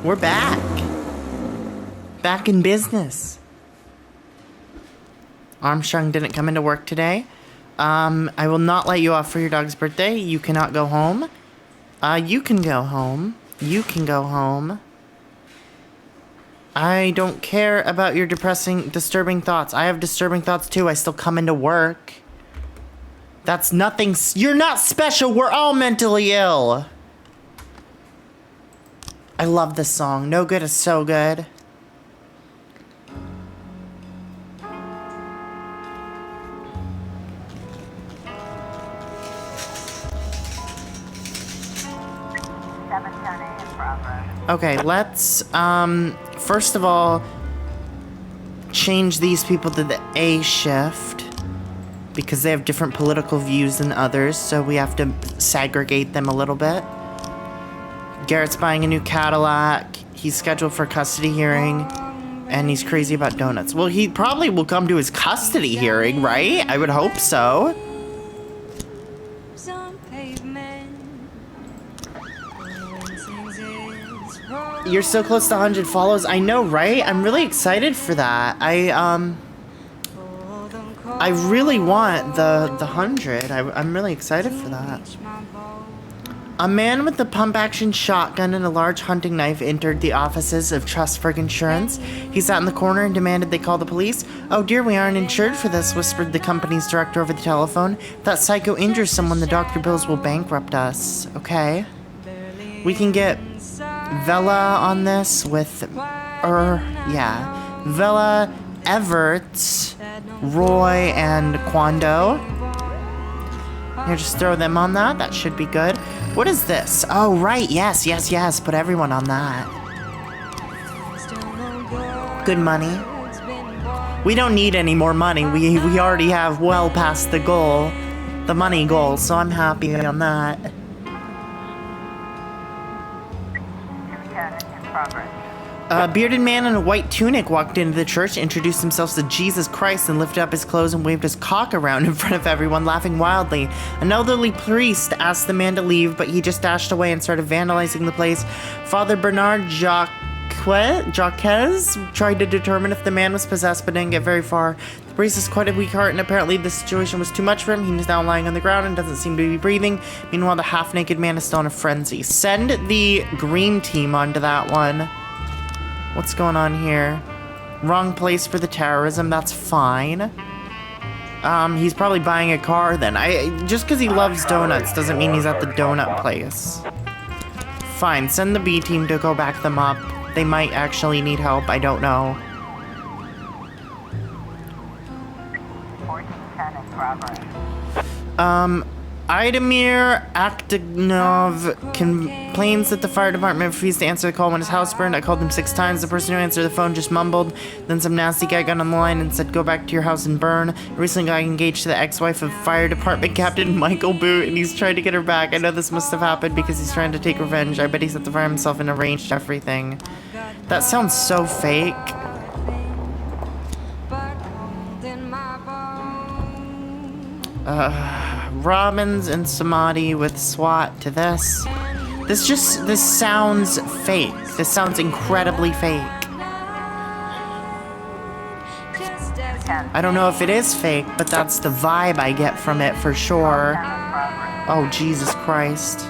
We're back. Back in business. Armstrong didn't come into work today. I will not let you off for your dog's birthday. You cannot go home. You can go home. You can go home. I don't care about your disturbing thoughts. I have disturbing thoughts too. I still come into work. That's nothing. You're not special. We're all mentally ill. I love this song. No Good is so good. Okay, let's, first of all, change these people to the A shift because they have different political views than others, so we have to segregate them a little bit. Garrett's buying a new Cadillac. He's scheduled for a custody hearing, and he's crazy about donuts. Well, he probably will come to his custody hearing, right? I would hope so. You're so close to 100 follows. I know, right? I'm really excited for that. I really want the 100. I'm really excited for that. A man with a pump-action shotgun and a large hunting knife entered the offices of Trustberg Insurance. He sat in the corner and demanded they call the police. Oh dear, we aren't insured for this, whispered the company's director over the telephone. If that psycho injures someone, the doctor bills will bankrupt us. Okay. We can get Vela on this with, Vela, Everett, Roy, and Quando. Here, just throw them on that. That should be good. What is this? Oh, right. Yes. Put everyone on that. Good money. We don't need any more money. We already have well past the goal, the money goal, so I'm happy on that. A bearded man in a white tunic walked into the church, introduced himself to Jesus Christ, and lifted up his clothes and waved his cock around in front of everyone, laughing wildly. An elderly priest asked the man to leave, but he just dashed away and started vandalizing the place. Father Bernard Jacques tried to determine if the man was possessed, but didn't get very far. The priest has quite a weak heart, and apparently the situation was too much for him. He's now lying on the ground and doesn't seem to be breathing. Meanwhile, the half-naked man is still in a frenzy. Send the green team onto that one. What's going on here? Wrong place for the terrorism, that's fine. He's probably buying a car then. Just because he loves donuts doesn't mean he's at the donut place. Fine, send the B team to go back them up. They might actually need help, I don't know. 1410 in progress. Idemir Aktignov complains that the fire department refused to answer the call when his house burned. I called him 6 times. The person who answered the phone just mumbled. Then some nasty guy got on the line and said, go back to your house and burn. A recent guy engaged to the ex-wife of fire department captain Michael Boot, and he's trying to get her back. I know this must have happened because he's trying to take revenge. I bet he set the fire himself and arranged everything. That sounds so fake. Robbins and Samadhi with SWAT to this. This sounds fake. This sounds incredibly fake. I don't know if it is fake, but that's the vibe I get from it for sure. Oh, Jesus Christ.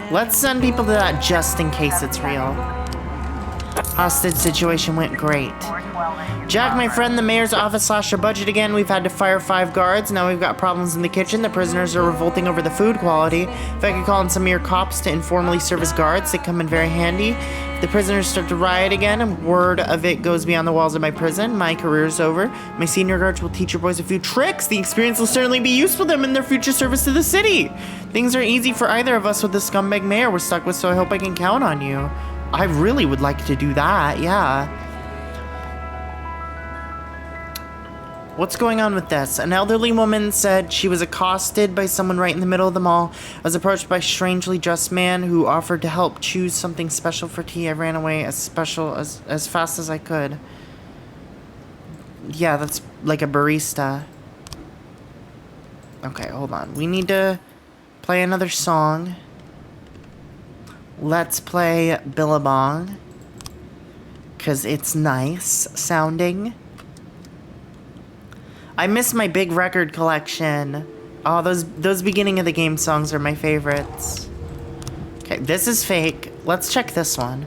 Let's send people to that just in case it's real. Hostage situation went great. Jack, my friend, the mayor's office slashed our budget again. We've had to fire 5 guards. Now we've got problems in the kitchen. The prisoners are revolting over the food quality. If I could call in some of your cops to informally serve as guards, they come in very handy. If the prisoners start to riot again and word of it goes beyond the walls of my prison, my career's over. My senior guards will teach your boys a few tricks. The experience will certainly be useful to them in their future service to the city. Things aren't easy for either of us with the scumbag mayor we're stuck with, so I hope I can count on you. I really would like to do that, yeah. What's going on with this? An elderly woman said she was accosted by someone right in the middle of the mall. I was approached by a strangely dressed man who offered to help choose something special for tea. I ran away as fast as I could. Yeah, that's like a barista. Okay, hold on. We need to play another song. Let's play Billabong. Because it's nice sounding. I miss my big record collection. Oh, those beginning of the game songs are my favorites. Okay, this is fake. Let's check this one.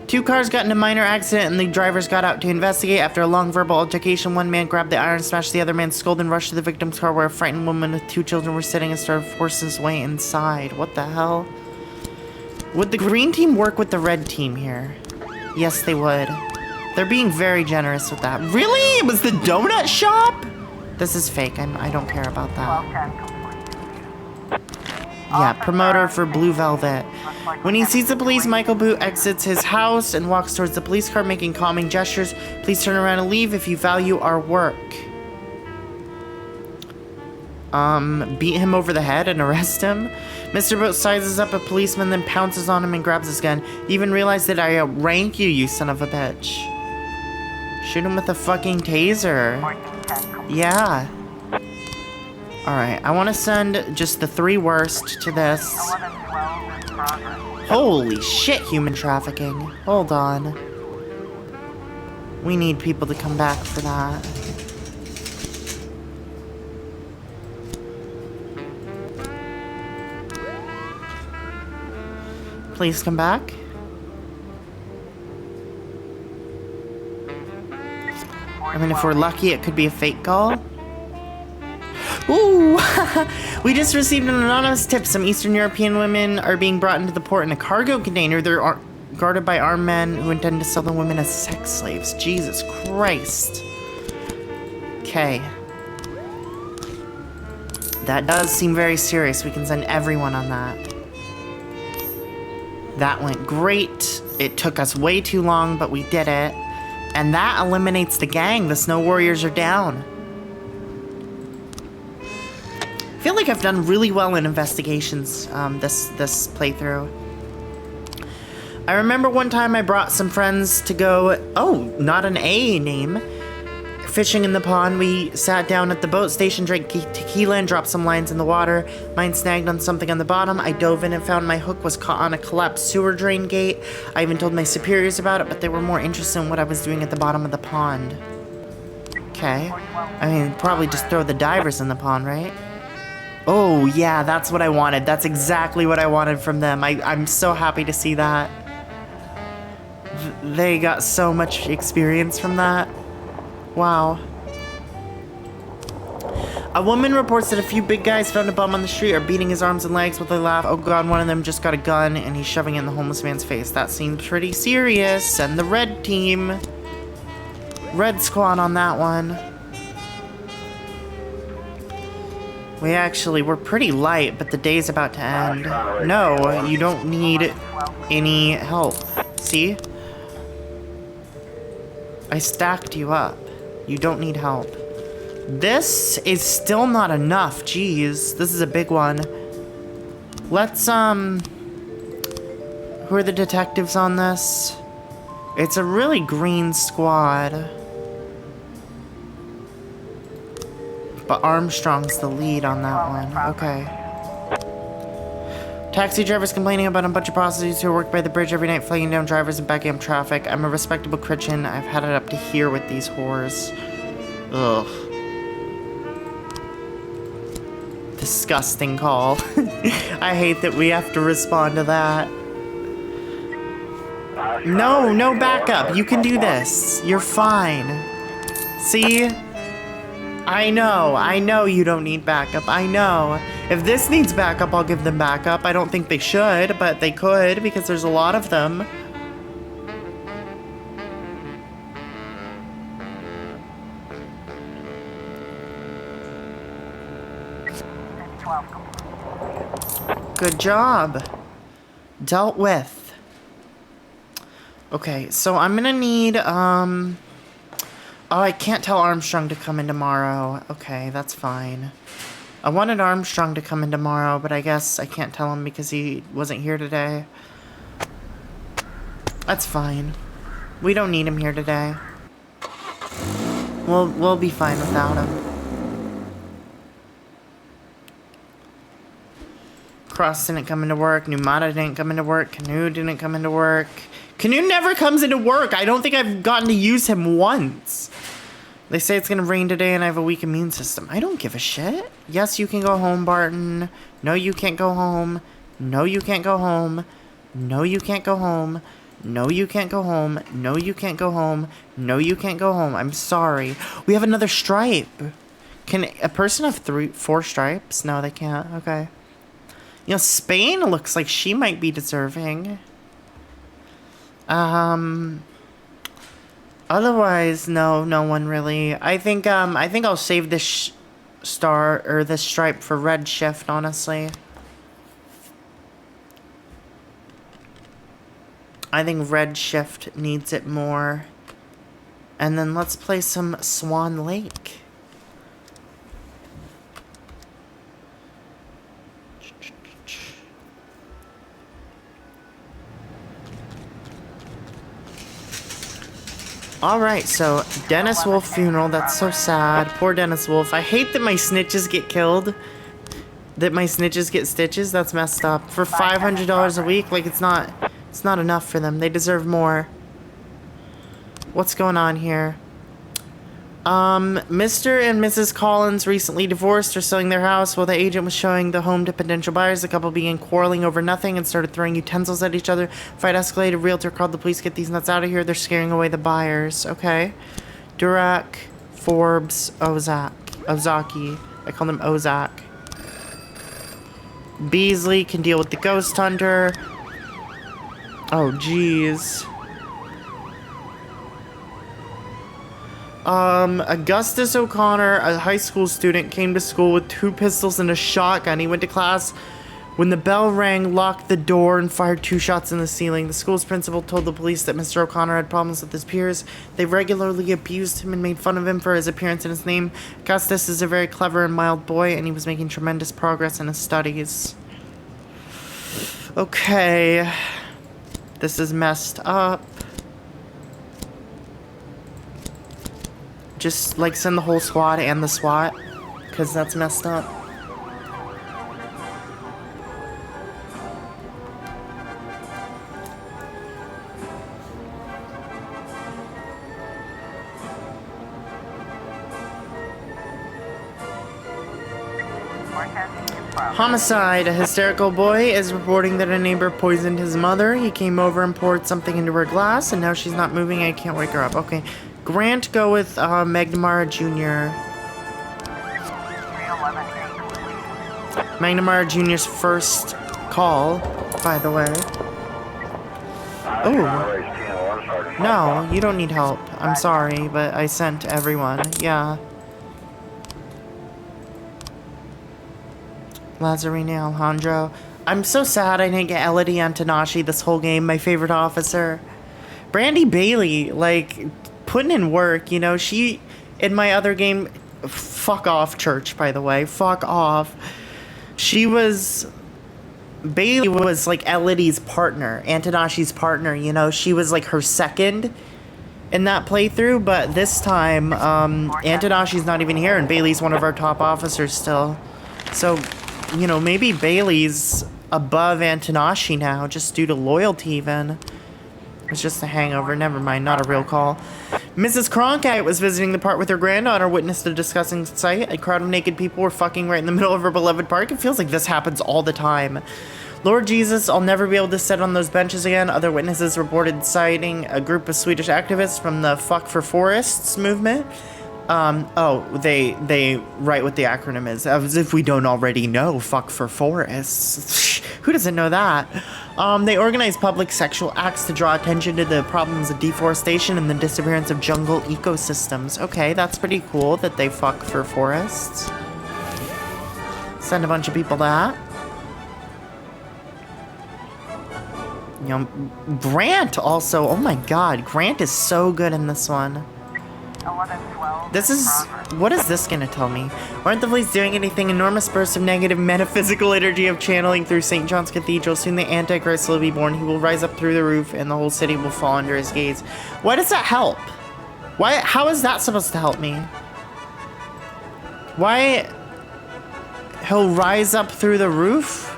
2 cars got in a minor accident and the drivers got out to investigate. After a long verbal altercation, one man grabbed the iron, smashed the other man's skull, and rushed to the victim's car where a frightened woman with 2 children were sitting and started forcing his way inside. What the hell? Would the green team work with the red team here? Yes, they would. They're being very generous with that. Really? It was the donut shop? This is fake. I don't care about that. Yeah, promoter for Blue Velvet. When he sees the police, Michael Boot exits his house and walks towards the police car, making calming gestures. Please turn around and leave if you value our work. Beat him over the head and arrest him? Mr. Boot sizes up a policeman, then pounces on him and grabs his gun. You even realize that I outrank you, you son of a bitch. Shoot him with a fucking taser. Yeah. Alright, I want to send just the 3 worst to this. Holy shit, human trafficking. Hold on. We need people to come back for that. Please come back. I mean, if we're lucky, it could be a fake call. Ooh! We just received an anonymous tip. Some Eastern European women are being brought into the port in a cargo container. They're guarded by armed men who intend to sell the women as sex slaves. Jesus Christ. Okay. That does seem very serious. We can send everyone on that. That went great. It took us way too long, but we did it. And that eliminates the gang. The Snow Warriors are down. I feel like I've done really well in investigations this playthrough. I remember one time I brought some friends to go, oh, not an A name, fishing in the pond. We sat down at the boat station, drank tequila, and dropped some lines in the water. Mine snagged on something on the bottom. I dove in and found my hook was caught on a collapsed sewer drain gate. I even told my superiors about it, but they were more interested in what I was doing at the bottom of the pond. Okay. I mean, probably just throw the divers in the pond, right? Oh, yeah, that's what I wanted. That's exactly what I wanted from them. I'm so happy to see that. They got so much experience from that. Wow. A woman reports that a few big guys found a bum on the street are beating his arms and legs with a laugh. Oh god, one of them just got a gun and he's shoving it in the homeless man's face. That seems pretty serious. Send the red team. Red squad on that one. We're pretty light, but the day's about to end. No, you don't need any help. See? I stacked you up. You don't need help. This is still not enough. Jeez, this is a big one. Let's, who are the detectives on this? It's a really green squad. But Armstrong's the lead on that one. Okay. Taxi drivers complaining about a bunch of prostitutes who work by the bridge every night, flagging down drivers and backing up traffic. I'm a respectable Christian. I've had it up to here with these whores. Ugh. Disgusting call. I hate that we have to respond to that. No, no backup. You can do this. You're fine. See? I know you don't need backup, I know. If this needs backup, I'll give them backup. I don't think they should, but they could, because there's a lot of them. Good job. Dealt with. Okay, so I'm gonna need, oh, I can't tell Armstrong to come in tomorrow. Okay, that's fine. I wanted Armstrong to come in tomorrow, but I guess I can't tell him because he wasn't here today. That's fine. We don't need him here today. We'll be fine without him. Cross didn't come into work. Numata didn't come into work. Canoe didn't come into work. Canoe never comes into work. I don't think I've gotten to use him once. They say it's gonna rain today and I have a weak immune system. I don't give a shit. Yes, you can go home, Barton. No, you can't go home. No, you can't go home. No, you can't go home. No, you can't go home. No, you can't go home. No, you can't go home. I'm sorry. We have another stripe. Can a person have 4 stripes? No, they can't. Okay. You know, Spain looks like she might be deserving. Otherwise, no one really. I think I'll save this star or this stripe for red shift, honestly. I think red shift needs it more. And then let's play some Swan Lake. Alright, so Dennis Wolf funeral, that's so sad. Poor Dennis Wolf. I hate that my snitches get killed. That my snitches get stitches, that's messed up. For $500 a week, like it's not enough for them. They deserve more. What's going on here? Mr. and Mrs. Collins recently divorced or selling their house. While the agent was showing the home to potential buyers, the couple began quarreling over nothing and started throwing utensils at each other. Fight escalated. Realtor called the police. Get these nuts out of here. They're scaring away the buyers. Okay. Durack, Forbes, Ozaki. I call him Ozak. Beasley can deal with the ghost hunter. Oh, jeez. Augustus O'Connor, a high school student, came to school with 2 pistols and a shotgun. He went to class. When the bell rang, locked the door, and fired 2 shots in the ceiling. The school's principal told the police that Mr. O'Connor had problems with his peers. They regularly abused him and made fun of him for his appearance and his name. Augustus is a very clever and mild boy, and he was making tremendous progress in his studies. Okay. This is messed up. Just, like, send the whole squad and the SWAT, because that's messed up. Homicide. A hysterical boy is reporting that a neighbor poisoned his mother. He came over and poured something into her glass, and now she's not moving. I can't wake her up. Okay. Grant, go with McNamara Jr. McNamara Jr.'s first call, by the way. Oh. No, you don't need help. I'm sorry, but I sent everyone. Yeah. Lazzarini Alejandro. I'm so sad I didn't get Elodie Antanashi this whole game, my favorite officer. Brandy Bailey, like, putting in work, you know, she, in my other game, fuck off, Church, by the way, fuck off. Bailey was, like, Elodie's partner, Antonashi's partner, you know, she was, like, her second in that playthrough, but this time, Antonashi's not even here, and Bailey's one of our top officers still. So, you know, maybe Bailey's above Antonashi now, just due to loyalty even. It's just a hangover, never mind, not a real call. Mrs. Cronkite was visiting the park with her granddaughter, witnessed a disgusting sight. A crowd of naked people were fucking right in the middle of her beloved park. It feels like this happens all the time. Lord Jesus, I'll never be able to sit on those benches again. Other witnesses reported sighting a group of Swedish activists from the Fuck for Forests movement. They write what the acronym is, as if we don't already know Fuck for Forests. Who doesn't know that? They organize public sexual acts to draw attention to the problems of deforestation and the disappearance of jungle ecosystems. Okay, that's pretty cool that they fuck for forests. Send a bunch of people that. You know, Grant also, oh my god, Grant is so good in this one. This is, what is this gonna tell me? Aren't the police doing anything? Enormous bursts of negative metaphysical energy of channeling through St. John's Cathedral. Soon the Antichrist will be born. He will rise up through the roof and the whole city will fall under his gaze. Why does that help? Why, how is that supposed to help me? Why, he'll rise up through the roof?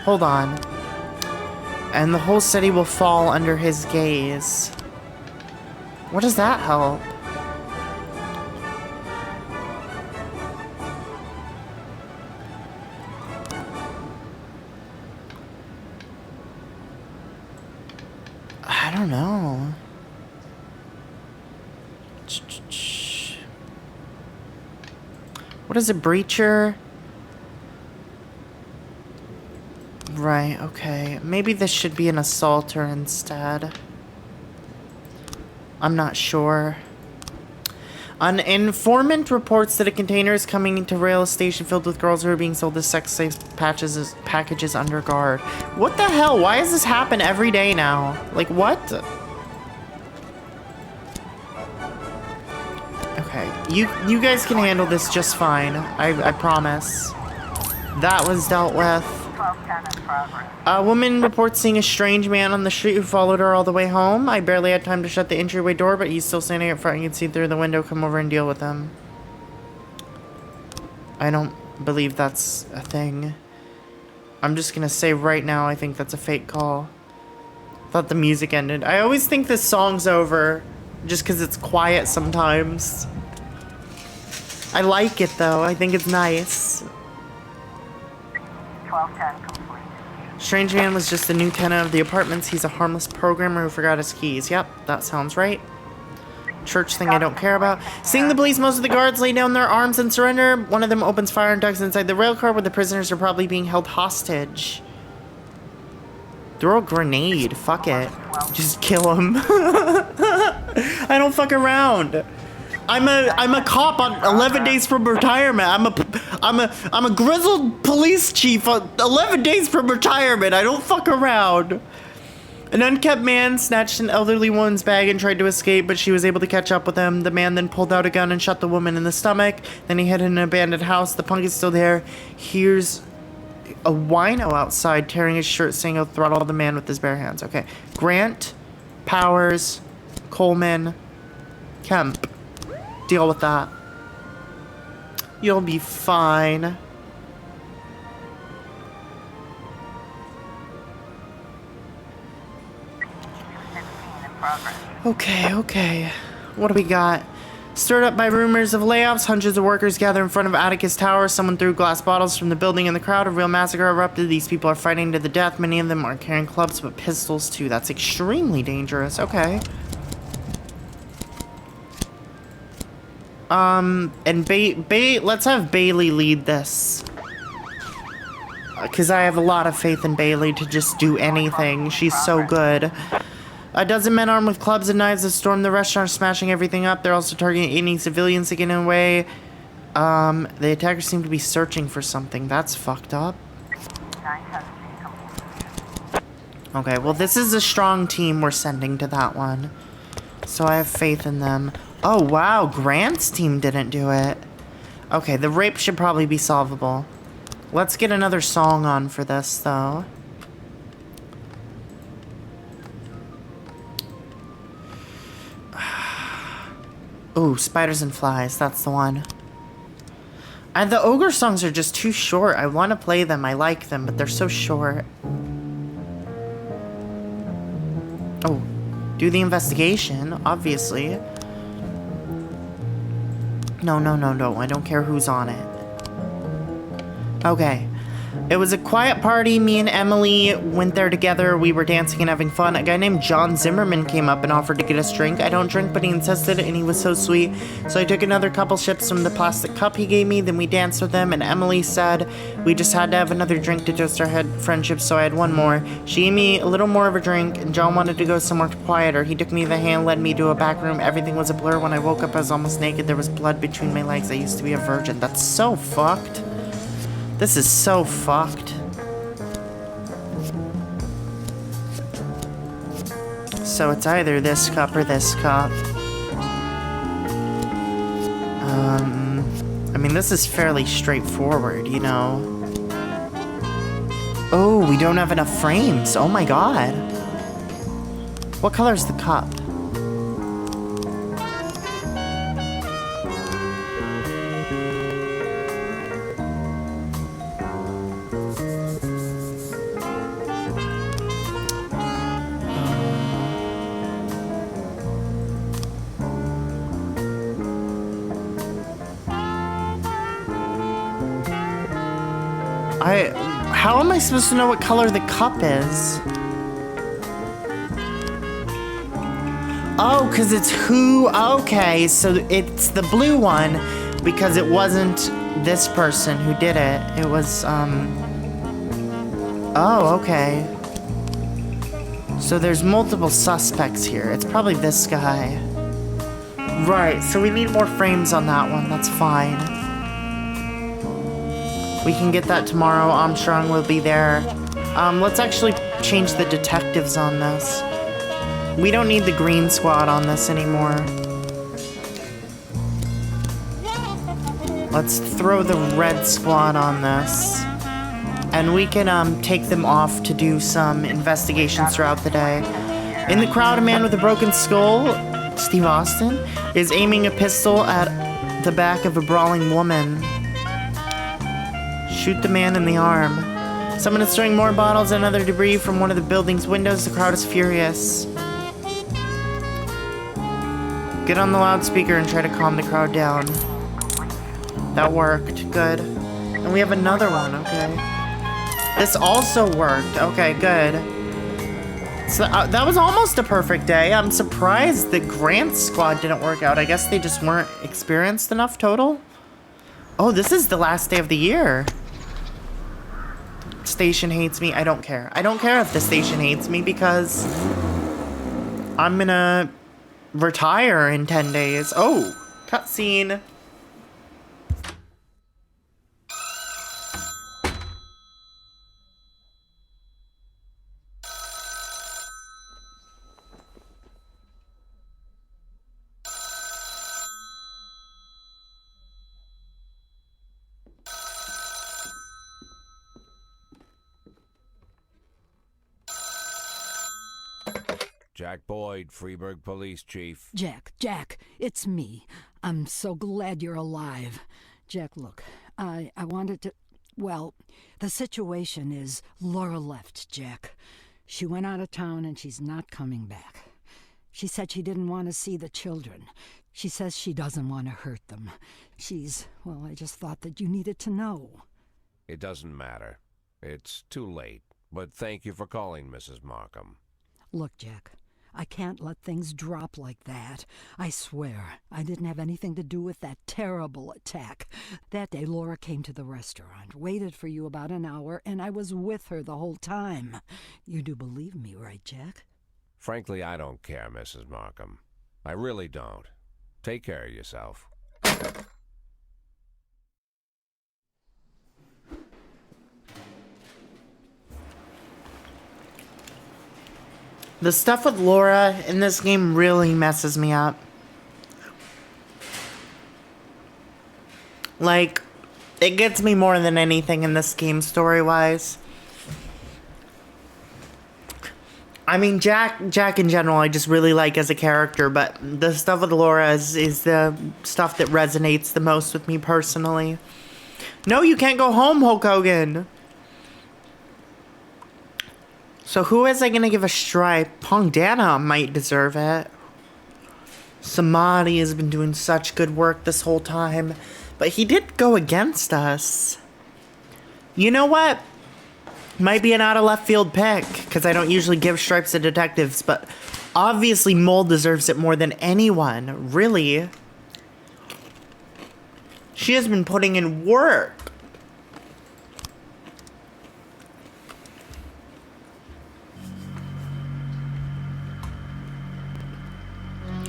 Hold on. And the whole city will fall under his gaze. What does that help? I don't know. What is a breacher? Right, okay. Maybe this should be an assaulter instead. I'm not sure. An informant reports that a container is coming into rail station filled with girls who are being sold as sex slave packages under guard. What the hell? Why does this happen every day now? Like, what? Okay, you guys can handle this just fine. I promise. That was dealt with. 1210 in progress. A woman reports seeing a strange man on the street who followed her all the way home. I barely had time to shut the entryway door, but he's still standing up front. You can see through the window. Come over and deal with him. I don't believe that's a thing. I'm just gonna say right now, I think that's a fake call. Thought the music ended. I always think this song's over just because it's quiet sometimes. I like it though. I think it's nice. 1210 complete. Strange man was just a new tenant of the apartments. He's a harmless programmer who forgot his keys. Yep, that sounds right. Church thing I don't care about. Seeing the police, most of the guards lay down their arms and surrender. One of them opens fire and ducks inside the rail car where the prisoners are probably being held hostage. Throw a grenade. Fuck it. Just kill him. I don't fuck around. I'm a cop on 11 days from retirement. I'm a grizzled police chief on 11 days from retirement. I don't fuck around. An unkempt man snatched an elderly woman's bag and tried to escape, but she was able to catch up with him. The man then pulled out a gun and shot the woman in the stomach. Then he hid in an abandoned house. The punk is still there. Here's a wino outside tearing his shirt, saying he'll throttle the man with his bare hands. Okay. Grant, Powers, Coleman, Kemp. Deal with that. You'll be fine. Okay. What do we got? Stirred up by rumors of layoffs, hundreds of workers gather in front of Atticus Tower. Someone threw glass bottles from the building in the crowd. A real massacre erupted. These people are fighting to the death. Many of them aren't carrying clubs, but pistols too. That's extremely dangerous. Okay. And let's have Bailey lead this. Because I have a lot of faith in Bailey to just do anything. She's so good. A dozen men armed with clubs and knives have stormed the restaurant, smashing everything up. They're also targeting any civilians to get away. The attackers seem to be searching for something. That's fucked up. Okay, well, this is a strong team we're sending to that one. So I have faith in them. Oh, wow, Grant's team didn't do it. Okay, the rape should probably be solvable. Let's get another song on for this, though. Ooh, Spiders and Flies, that's the one. And the Ogre songs are just too short. I want to play them, I like them, but they're so short. Oh, do the investigation, obviously. No, I don't care who's on it. Okay. It was a quiet party. Me and Emily went there together. We were dancing and having fun. A guy named John Zimmerman came up and offered to get us a drink. I don't drink, but he insisted, and he was so sweet. So I took another couple sips from the plastic cup he gave me. Then we danced with him, and Emily said we just had to have another drink to toast our friendship, so I had one more. She gave me a little more of a drink, and John wanted to go somewhere quieter. He took me by the hand, led me to a back room. Everything was a blur. When I woke up, I was almost naked. There was blood between my legs. I used to be a virgin. That's so fucked. This is so fucked. So it's either this cup or this cup. I mean, this is fairly straightforward, you know. Oh, we don't have enough frames. Oh my god. What color is the cup? How am I supposed to know what color the cup is? Oh, because it's who, okay, so it's the blue one because it wasn't this person who did it. It was, oh, okay. So there's multiple suspects here. It's probably this guy. Right, so we need more frames on that one, that's fine. We can get that tomorrow. Armstrong will be there. Let's actually change the detectives on this. We don't need the green squad on this anymore. Let's throw the red squad on this. And we can take them off to do some investigations throughout the day. In the crowd, a man with a broken skull, Steve Austin, is aiming a pistol at the back of a brawling woman. Shoot the man in the arm. Someone is throwing more bottles and other debris from one of the building's windows. The crowd is furious. Get on the loudspeaker and try to calm the crowd down. That worked. Good. And we have another one. Okay. This also worked. Okay, good. So that was almost a perfect day. I'm surprised that Grant's squad didn't work out. I guess they just weren't experienced enough total. Oh, this is the last day of the year. Station hates me. I don't care. I don't care if the station hates me because I'm gonna retire in 10 days. Oh, cutscene. Jack Boyd, Freeburg Police Chief. Jack, it's me. I'm so glad you're alive. Jack, look, I wanted to... Well, the situation is Laura left, Jack. She went out of town and she's not coming back. She said she didn't want to see the children. She says she doesn't want to hurt them. Well, I just thought that you needed to know. It doesn't matter. It's too late. But thank you for calling, Mrs. Markham. Look, Jack, I can't let things drop like that. I swear, I didn't have anything to do with that terrible attack. That day, Laura came to the restaurant, waited for you about an hour, and I was with her the whole time. You do believe me, right, Jack? Frankly, I don't care, Mrs. Markham. I really don't. Take care of yourself. The stuff with Laura in this game really messes me up. Like, it gets me more than anything in this game story-wise. I mean, Jack in general, I just really like as a character, but the stuff with Laura is the stuff that resonates the most with me personally. No, you can't go home, Hulk Hogan! So who is I gonna give a stripe? Pongdana might deserve it. Samadhi has been doing such good work this whole time. But he did go against us. You know what? Might be an out of left field pick. Because I don't usually give stripes to detectives. But obviously Mole deserves it more than anyone. Really. She has been putting in work.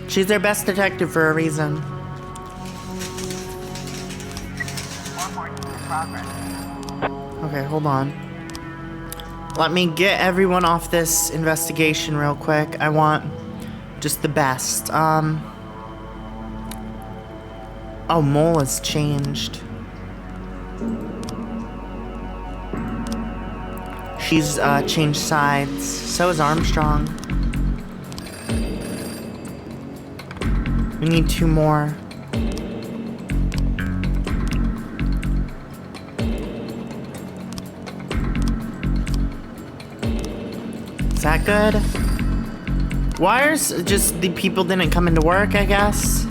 She's their best detective for a reason. 414 in progress. Okay, hold on. Let me get everyone off this investigation real quick. I want just the best. Oh, Mole has changed. She's changed sides. So is Armstrong. We need 2 more. Is that good? Wires? Just the people didn't come into work, I guess.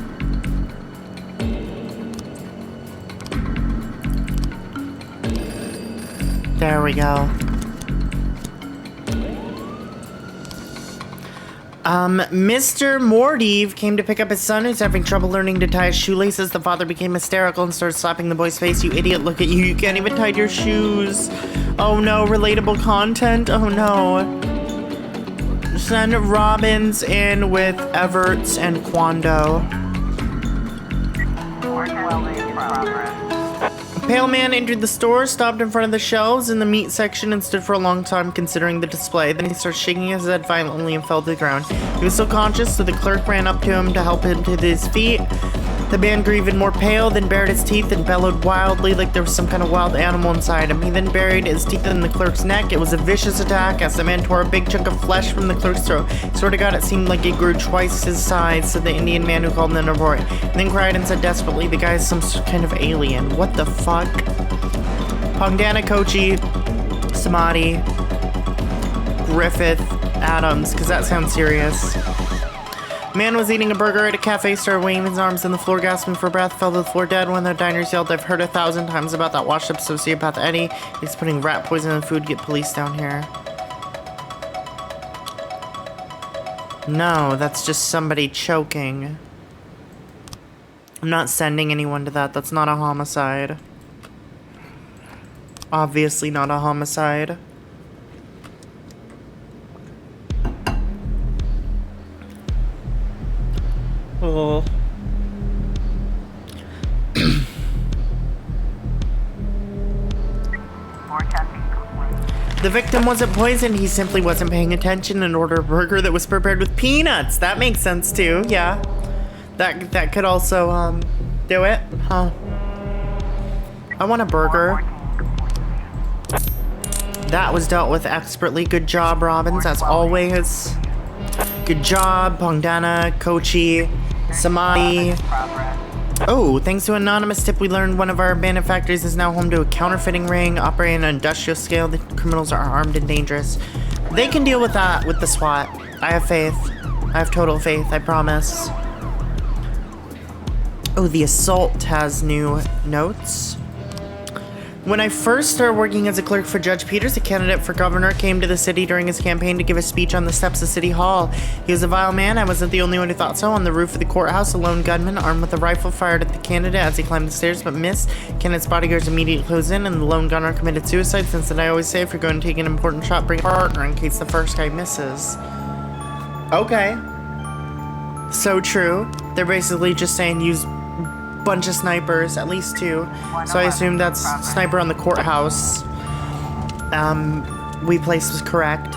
There we go. Mr. Mordeeve came to pick up his son who's having trouble learning to tie his shoelaces. The father became hysterical and started slapping the boy's face. You idiot, look at you. You can't even tie your shoes. Oh no, relatable content. Oh no. Send Robbins in with Everts and Quando. Work welding in progress. Pale man entered the store, stopped in front of the shelves in the meat section, and stood for a long time considering the display. Then he started shaking his head violently and fell to the ground. He was still conscious, so the clerk ran up to him to help him to his feet. The man grew even more pale, then bared his teeth and bellowed wildly like there was some kind of wild animal inside him. He then buried his teeth in the clerk's neck. It was a vicious attack as the man tore a big chunk of flesh from the clerk's throat. Swear to God, it seemed like it grew twice his size, said the Indian man who called in the report. And then cried and said desperately, the guy is some kind of alien. What the fuck? Pongdana, Kochi, Samadhi, Griffith, Adams, because that sounds serious. Man was eating a burger at a cafe, started waving his arms on the floor, gasping for breath, fell to the floor dead. One of the diners yelled, I've heard 1,000 times about that washed up sociopath Eddie. He's putting rat poison in food, get police down here. No, that's just somebody choking. I'm not sending anyone to that. That's not a homicide. Obviously not a homicide. Oh. Forecasting complete. The victim wasn't poisoned, he simply wasn't paying attention and ordered a burger that was prepared with peanuts. That makes sense too, yeah. That could also, do it, huh? I want a burger. That was dealt with expertly. Good job, Robbins, as always. Good job, Pongdana, Kochi, Samadhi. Oh, thanks to an anonymous tip, we learned one of our abandoned factories is now home to a counterfeiting ring operating on an industrial scale. The criminals are armed and dangerous. They can deal with that with the SWAT. I have faith. I have total faith, I promise. Oh, the assault has new notes. When I first started working as a clerk for Judge Peters, a candidate for governor came to the city during his campaign to give a speech on the steps of City Hall. He was a vile man. I wasn't the only one who thought so. On the roof of the courthouse, a lone gunman armed with a rifle fired at the candidate as he climbed the stairs, but missed. Candidate's bodyguards immediately closed in, and the lone gunner committed suicide. Since then, I always say if you're going to take an important shot, bring a partner in case the first guy misses. Okay. So true. They're basically just saying use bunch of snipers, at least 2. So I assume that's sniper on the courthouse. We placed was correct.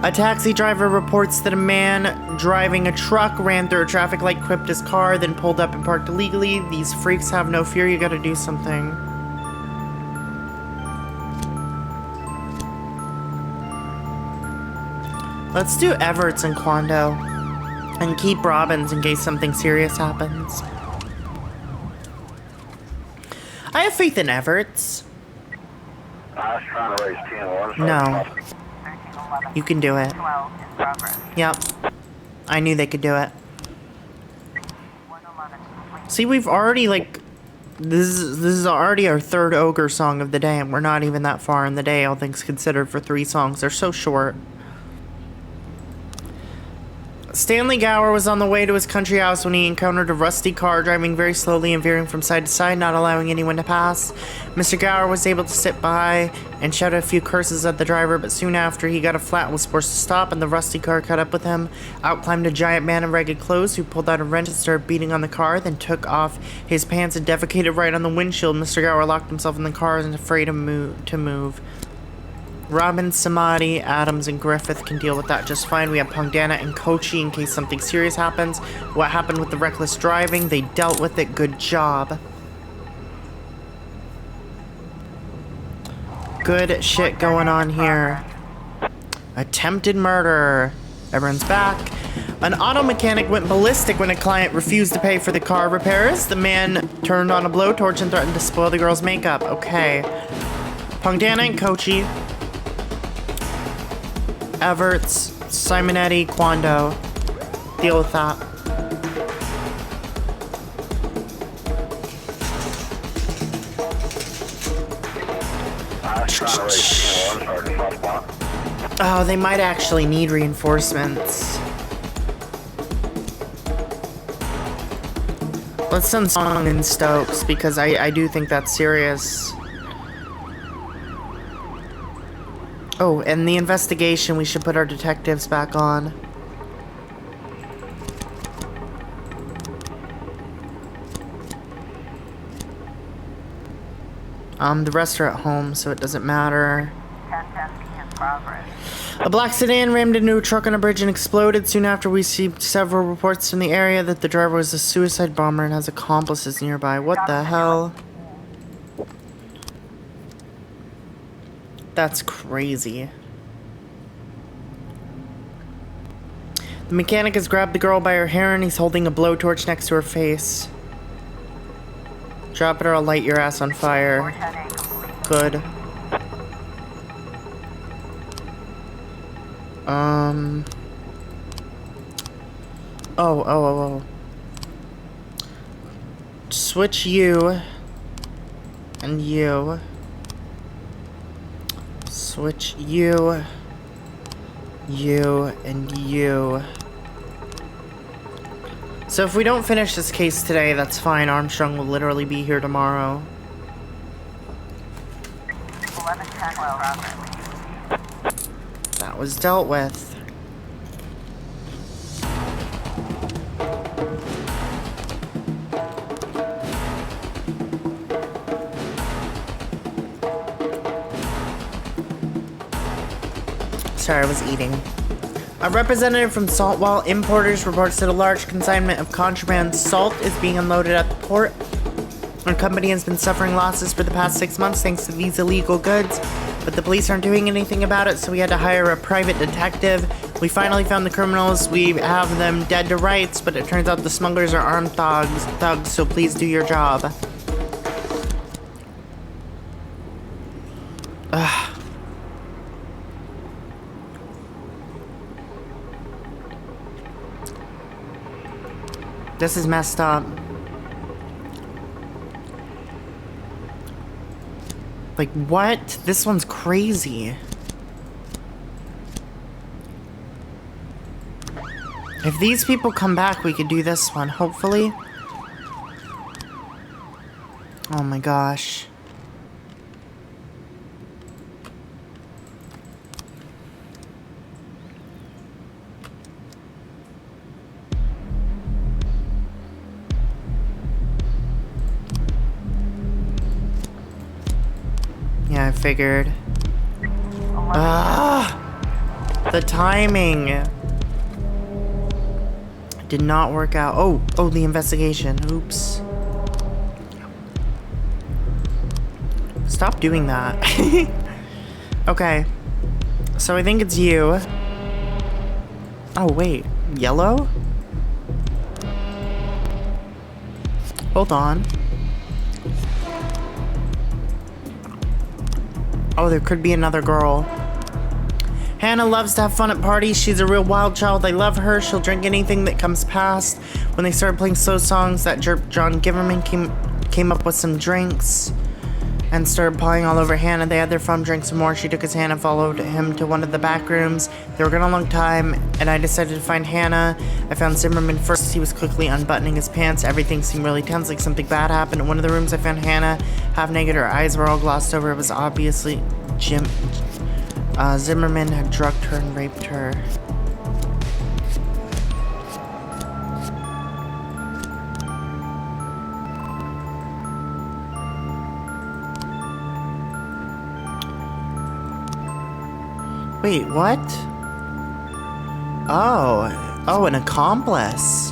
A taxi driver reports that a man driving a truck ran through a traffic light, clipped his car, then pulled up and parked illegally. These freaks have no fear. You gotta do something. Let's do Everts and Quando and keep Robbins in case something serious happens. I have faith in Everts. I was trying to raise 10-1. No. 1311. You can do it. 12 in progress. Yep. I knew they could do it. 111 complete. See, we've already, like... This is already our 3rd Ogre song of the day, and we're not even that far in the day, all things considered, for 3 songs. They're so short. Stanley Gower was on the way to his country house when he encountered a rusty car driving very slowly and veering from side to side, not allowing anyone to pass. Mr. Gower was able to sit by and shout a few curses at the driver, but soon after he got a flat and was forced to stop, and the rusty car caught up with him. Out climbed a giant man in ragged clothes who pulled out a wrench and started beating on the car, then took off his pants and defecated right on the windshield. Mr. Gower locked himself in the car and was afraid to move. Robbins, Samadhi, Adams, and Griffith can deal with that just fine. We have Pongdana and Kochi in case something serious happens. What happened with the reckless driving? They dealt with it. Good job. Good shit going on here. Attempted murder. Everyone's back. An auto mechanic went ballistic when a client refused to pay for the car repairs. The man turned on a blowtorch and threatened to spoil the girl's makeup. Okay. Pongdana and Kochi. Everts, Simonetti, Quando. Deal with that. I was trying to raise team 1, Sergeant southbound. Oh, they might actually need reinforcements. Let's send Song and Stokes, because I do think that's serious. Oh, and the investigation, we should put our detectives back on. The rest are at home, so it doesn't matter. 1010 in progress. A black sedan rammed into a truck on a bridge and exploded. Soon after, we received several reports from the area that the driver was a suicide bomber and has accomplices nearby. What the hell? That's crazy. The mechanic has grabbed the girl by her hair and he's holding a blowtorch next to her face. Drop it or I'll light your ass on fire. 410A complete. Good. Oh. Switch you. And you. Switch you. You and you. So if we don't finish this case today, that's fine. Armstrong will literally be here tomorrow. 1110 in progress. That was dealt with. Sorry, I was eating. A representative from Saltwall Importers reports that a large consignment of contraband salt is being unloaded at the port. Our company has been suffering losses for the past 6 months thanks to these illegal goods, but the police aren't doing anything about it, so we had to hire a private detective. We finally found the criminals. We have them dead to rights, but it turns out the smugglers are armed thugs, so please do your job. Ugh. This is messed up. Like, what? This one's crazy. If these people come back, we could do this one, hopefully. Oh my gosh. Yeah, I figured. Ah! The timing did not work out. Oh, the investigation. Oops. Stop doing that. Okay. So I think it's you. Oh, wait. Yellow? Hold on. Oh, there could be another girl. Hannah loves to have fun at parties. She's a real wild child. I love her. She'll drink anything that comes past. When they started playing slow songs, that jerk John Giverman came up with some drinks and started pawing all over Hannah. They had their fun, drank some more. She took his hand and followed him to one of the back rooms. They were gone a long time, and I decided to find Hannah. I found Zimmerman first. He was quickly unbuttoning his pants. Everything seemed really tense, like something bad happened. In one of the rooms, I found Hannah, half naked. Her eyes were all glossed over. It was obviously Zimmerman had drugged her and raped her. Wait, what? Oh, an accomplice.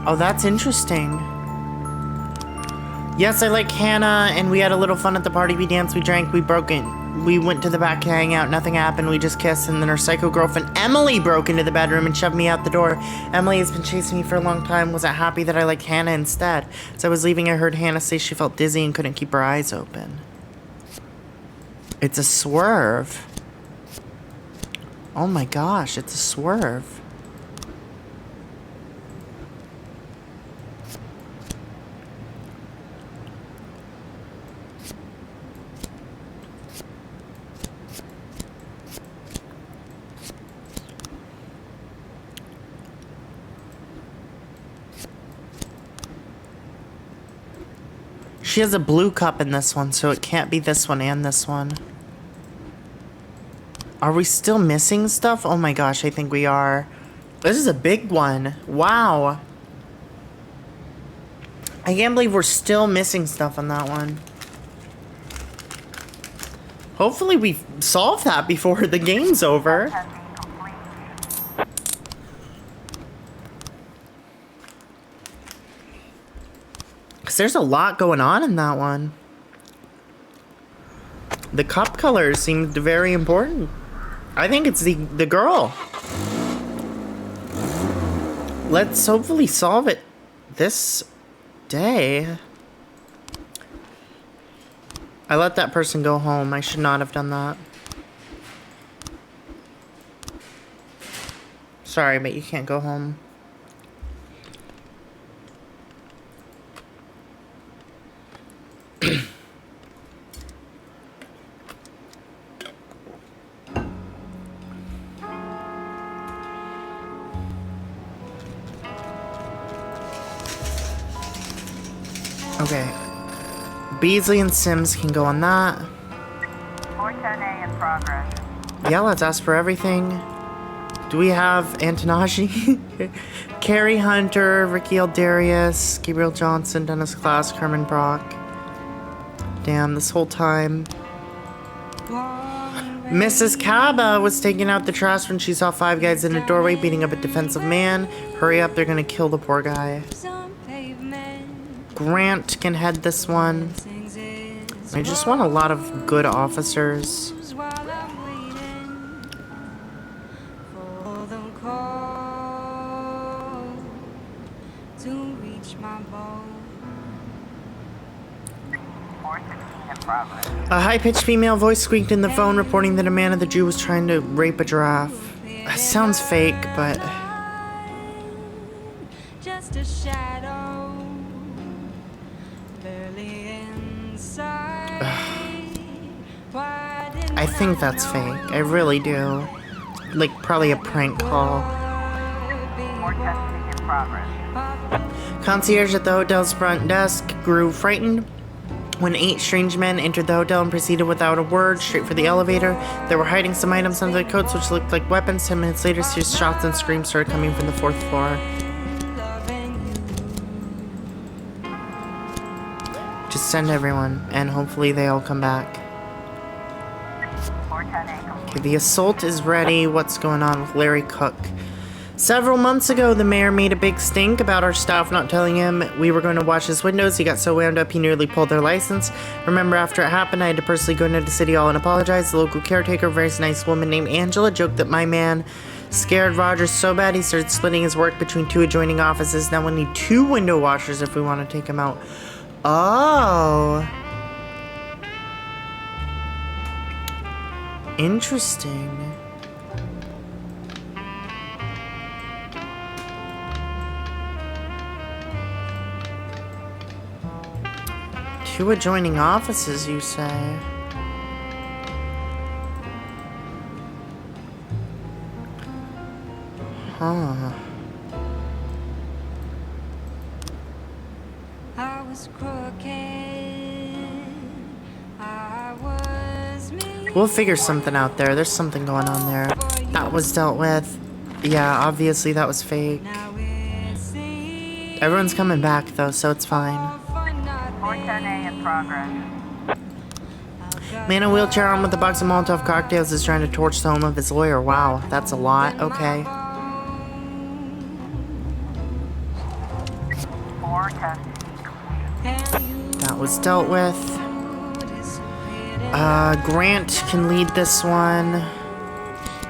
Oh, that's interesting. Yes, I like Hannah, and we had a little fun at the party. We danced, we drank, we broke in. We went to the back to hang out, nothing happened, we just kissed, and then her psycho girlfriend, Emily, broke into the bedroom and shoved me out the door. Emily has been chasing me for a long time, wasn't happy that I liked Hannah instead. As I was leaving, I heard Hannah say she felt dizzy and couldn't keep her eyes open. It's a swerve. Oh my gosh, it's a swerve. She has a blue cup in this one, so it can't be this one and this one. Are we still missing stuff? Oh my gosh, I think we are. This is a big one. Wow. I can't believe we're still missing stuff on that one. Hopefully we solve that before the game's over. Because there's a lot going on in that one. The cup colors seemed very important. I think it's the girl. Let's hopefully solve it this day. I let that person go home. I should not have done that. Sorry, but you can't go home. Okay. Beasley and Sims can go on that. 410A in progress. Yeah, let's ask for everything. Do we have Antonashi? Carrie Hunter, Ricky Eldarius, Gabriel Johnson, Dennis Klaus, Carmen Brock. Damn, this whole time. Mrs. Kaba was taking out the trash when she saw 5 guys in a doorway beating up a defensive man. Hurry up, they're gonna kill the poor guy. Grant can head this one. I just want a lot of good officers. A high-pitched female voice squeaked in the phone reporting that a man at the Jew was trying to rape a giraffe. That sounds fake, but... Just a shadow, barely inside. I think that's fake. I really do. Like, probably a prank call. More testing in progress. Concierge at the hotel's front desk grew frightened when 8 strange men entered the hotel and proceeded without a word straight for the elevator. They were hiding some items under their coats which looked like weapons. 10 minutes later, serious shots and screams started coming from the 4th floor. Just send everyone, and hopefully they all come back. 410A complete. Okay, the assault is ready. What's going on with Larry Cook? Several months ago, the mayor made a big stink about our staff not telling him we were going to watch his windows. He got so wound up he nearly pulled their license. Remember, after it happened, I had to personally go into the city hall and apologize. The local caretaker, a very nice woman named Angela, joked that my man scared Roger so bad he started splitting his work between 2 adjoining offices. Now we'll need 2 window washers if we want to take him out. Oh. Interesting. Two adjoining offices, you say? Huh. I was crooked, I was me. We'll figure something out there. There's something going on there. That was dealt with. Yeah, obviously that was fake. Now it seems Everyone's coming back though, so it's fine. for nothing. 410A in progress. Man in a wheelchair armed with a box of Molotov cocktails is trying to torch the home of his lawyer. Wow, that's a lot. Okay. 4 testing complete. That was dealt with. Grant can lead this one.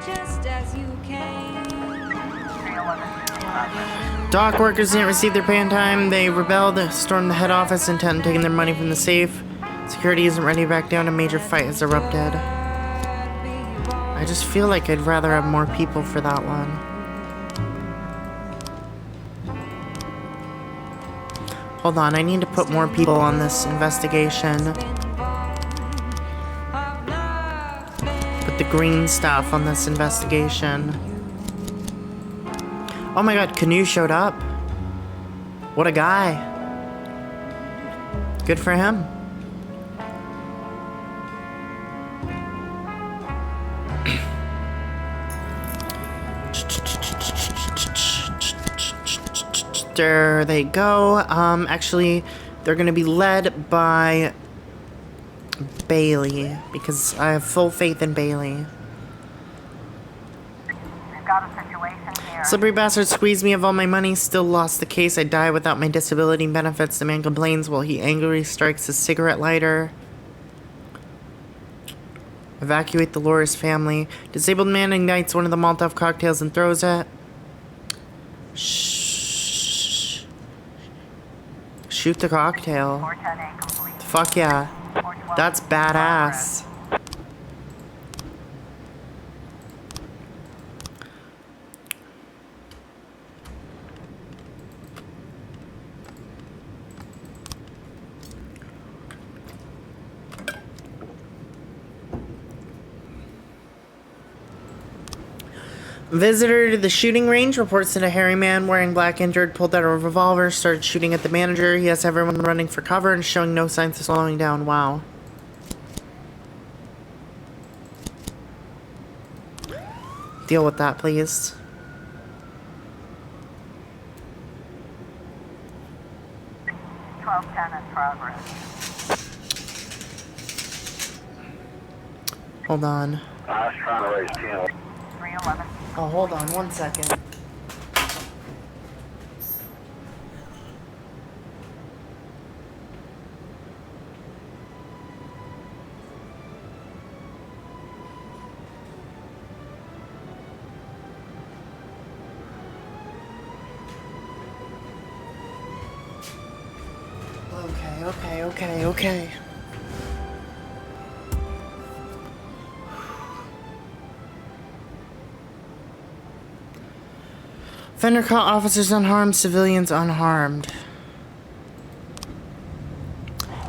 Just as you came. 311 in progress. Dock workers didn't receive their pay in time. They rebelled, stormed the head office, intent on taking their money from the safe. Security isn't ready to back down. A major fight has erupted. I just feel like I'd rather have more people for that one. Hold on, I need to put more people on this investigation. Put the green staff on this investigation. Oh my god, Canoe showed up. What a guy. Good for him. There they go. Actually, they're gonna be led by Bailey because I have full faith in Bailey. We've got a situation here. Slippery bastard squeezed me of all my money, still lost the case. I die without my disability benefits. The man complains while he angrily strikes his cigarette lighter. Evacuate the Loris family. Disabled man ignites one of the Molotov cocktails and throws it. Shh. Shoot the cocktail. 410A complete. Fuck yeah. 412 That's badass. Visitor to the shooting range reports that a hairy man wearing black injured pulled out a revolver, started shooting at the manager. He has everyone running for cover and showing no signs of slowing down. Wow. Deal with that, please. in progress. Hold on. I was trying to raise 10. 311. Oh, hold on 1 second. Okay. Fender caught officers unharmed, civilians unharmed.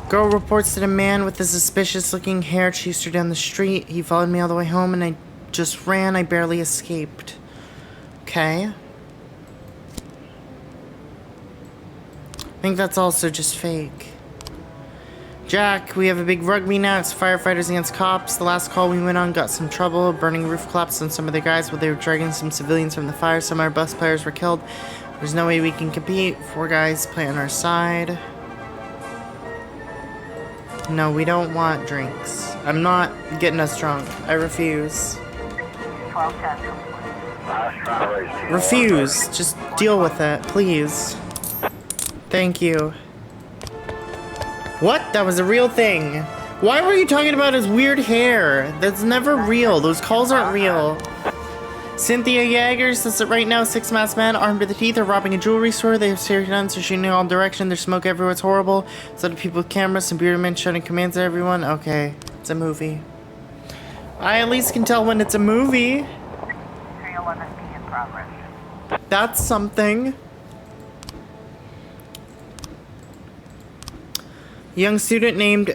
Girl reports that a man with a suspicious looking hair chased her down the street. He followed me all the way home and I just ran. I barely escaped. Okay. I think that's also just fake. Jack, we have a big rugby now. It's firefighters against cops. The last call we went on got some trouble. Burning roof collapsed on some of the guys while they were dragging some civilians from the fire. Some of our bus players were killed. There's no way we can compete. 4 guys play on our side. No, we don't want drinks. I'm not getting us drunk. I refuse. 1210. I was trying to raise 10. Refuse. Just deal with it, please. Thank you. What? That was a real thing. Why were you talking about his weird hair? That's never real. Those calls aren't real. Cynthia Yeager says that right now 6 masked men armed to the teeth are robbing a jewelry store. They have serious guns, they're shooting in all directions. There's smoke everywhere. It's horrible. There's a lot of people with cameras, some bearded men shouting commands at everyone. Okay, it's a movie. I at least can tell when it's a movie. 311B in progress. That's something. A young student named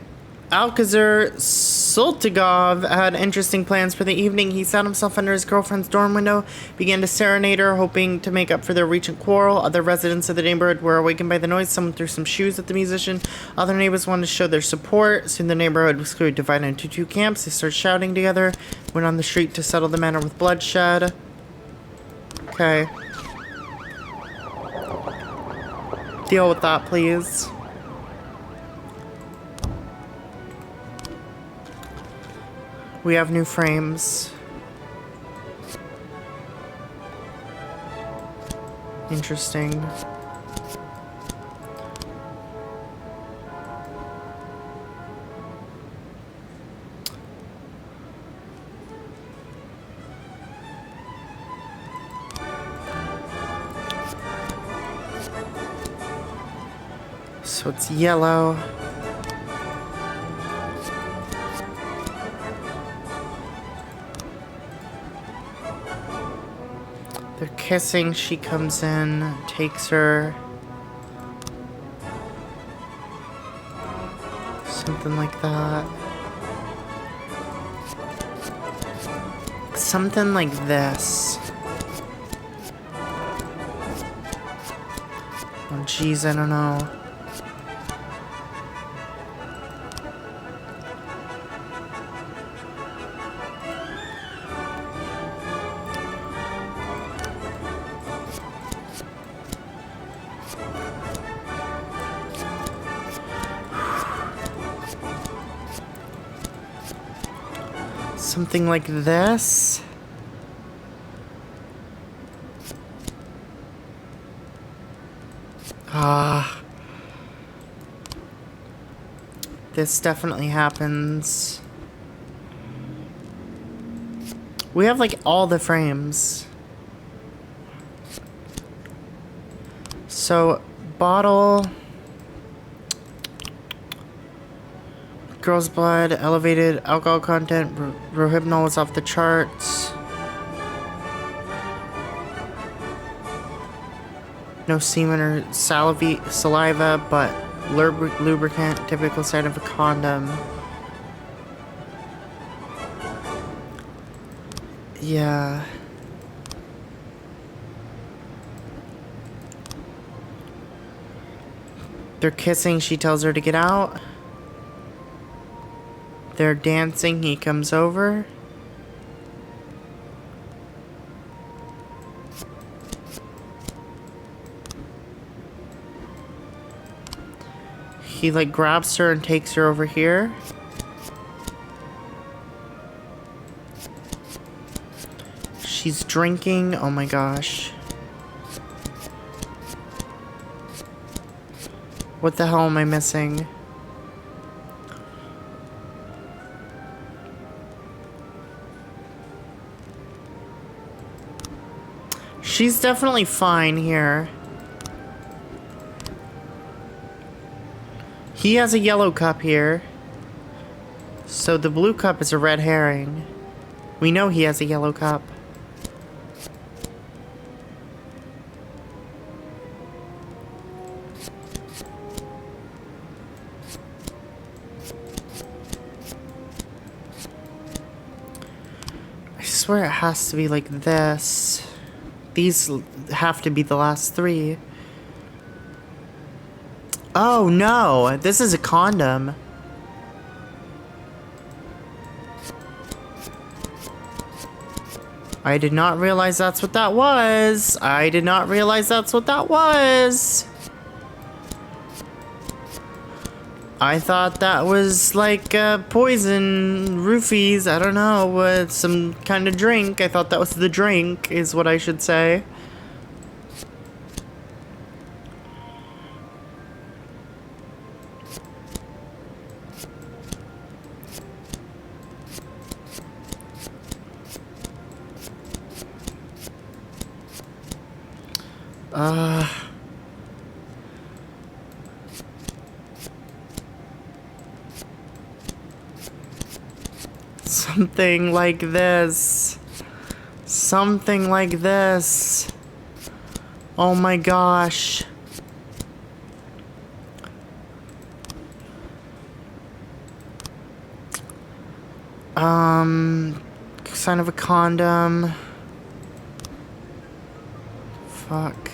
Alcazar Sultigov had interesting plans for the evening. He sat himself under his girlfriend's dorm window, began to serenade her, hoping to make up for their recent quarrel. Other residents of the neighborhood were awakened by the noise. Someone threw some shoes at the musician. Other neighbors wanted to show their support. Soon the neighborhood was clearly divided into 2 camps. They started shouting together, went on the street to settle the matter with bloodshed. Okay. Deal with that, please. We have new frames. Interesting. So it's yellow. They're kissing, she comes in, takes her. Something like that. Something like this. Oh jeez, I don't know. Something like this. Ah. This definitely happens. We have like all the frames. So, bottle. Girl's blood, elevated alcohol content, rohypnol is off the charts. No semen or saliva, but lubricant, typical sign of a condom. Yeah. They're kissing, she tells her to get out. They're dancing, he comes over. He like grabs her and takes her over here. She's drinking, oh my gosh. What the hell am I missing? She's definitely fine here. He has a yellow cup here. So the blue cup is a red herring. We know he has a yellow cup. I swear it has to be like this. These have to be the last three. Oh no, this is a condom. I did not realize that's what that was. I did not realize that's what that was. I thought that was like poison, roofies, I don't know, some kind of drink. I thought that was the drink, is what I should say. Something like this. Something like this. Oh my gosh. Sign of a condom. Fuck.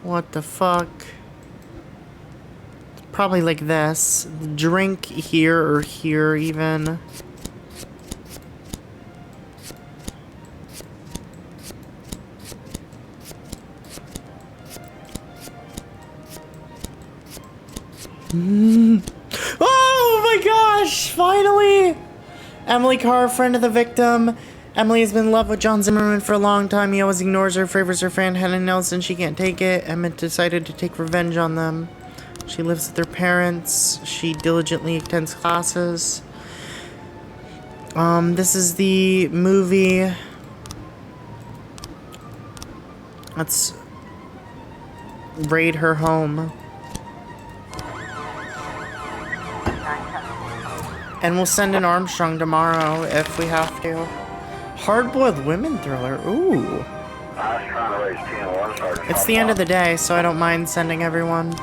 What the fuck? Probably like this. Drink here or here even. Oh my gosh! Finally! Emily Carr, friend of the victim. Emily has been in love with John Zimmerman for a long time. He always ignores her, favors her friend Helen Nelson. She can't take it. Emma decided to take revenge on them. She lives with her parents. She diligently attends classes. This is the movie. Let's raid her home. And we'll send an Armstrong tomorrow if we have to. Hard-boiled women thriller. Ooh. I was trying to raise 10-1, Sergeant. It's the end of the day, so I don't mind sending everyone.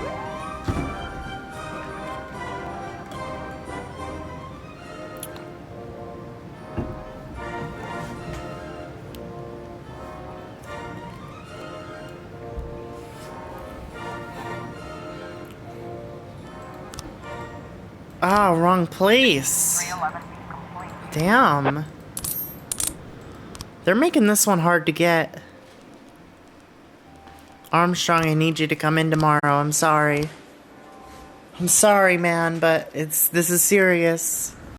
Ah, wrong place. 311 complete. Damn. They're making this one hard to get. Armstrong, I need you to come in tomorrow. I'm sorry. I'm sorry, man, but this is serious.